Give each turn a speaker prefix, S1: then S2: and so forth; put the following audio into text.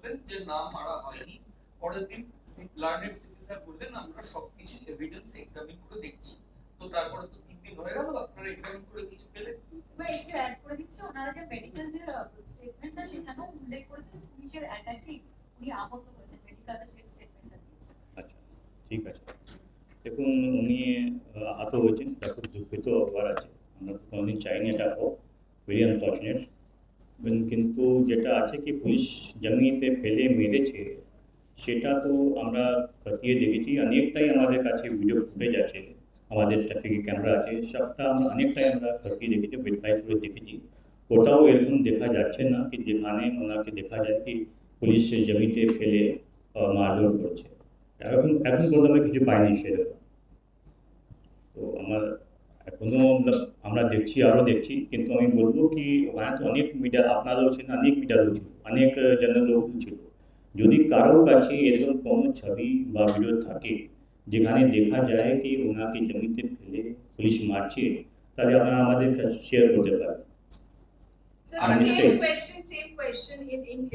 S1: বললেন যে না মারা হয়নি, পরের দিন লার্নেড সিটি স্যার বললেন আমরা সবকিছু এভিডেন্স এক্সামিন করে দেখছি। তো তারপরে তো 3 দিন হয়ে গেল, আপনারা এক্সামিন করে কিছু পেলেন?
S2: বা একটু অ্যাড করে দিচ্ছি, ওনারা যে মেডিকেল যে স্টেটমেন্টটা সেখানেও উল্লেখ করেছেন পুলিশের অ্যাটাকে উনি আহত হয়েছেন, মেডিকেল যে স্টেটমেন্টটা দিয়েছে।
S3: আচ্ছা, ঠিক আছে। দেখুন, উনি আহত হয়েছেন, তা খুব দুঃখিত ব্যাপার আছে। আমরা তো কোনোদিন চাইনি এটা হোক, ভেরি আনফর্চুনেট। কিন্তু যেটা আছে কি পুলিশ জমিতে ফেলে মেরেছে, সেটা তো আমরা খতিয়ে দেখেছি অনেকটাই। আমাদের কাছে ভিডিও ফুটেজ আছে, আমাদের ট্রাফিক ক্যামেরা আছে, সবটা আমরা অনেকটাই আমরা খতিয়ে দেখেছি, ভেরিফাই করে দেখেছি। ওটাও এরকম দেখা যাচ্ছে না কি যেখানে ওনাকে দেখা যায় কি পুলিশ জমিতে ফেলে মারধর করছে। এখন পর্যন্ত আমরা কিছু পাইনি সেরকম। তো আমার এখনো আমরা দেখছি, আরও দেখছি। কিন্তু আমি বলবো কি ওখানে তো অনেক মিডিয়া, আপনারাও ছিলেন, অনেক মিডিয়া লোক ছিল, অনেক জনের লোক ছিল। যদি কারোর কাছে এরকম কোনো ছবি বা ভিডিও থাকে যেখানে দেখা যায় কি ওনাকে জমিতে ফেলে পুলিশ মারছে, তাহলে আপনারা আমাদের কাছে শেয়ার করতে পারেন।
S4: Sir, same question in English.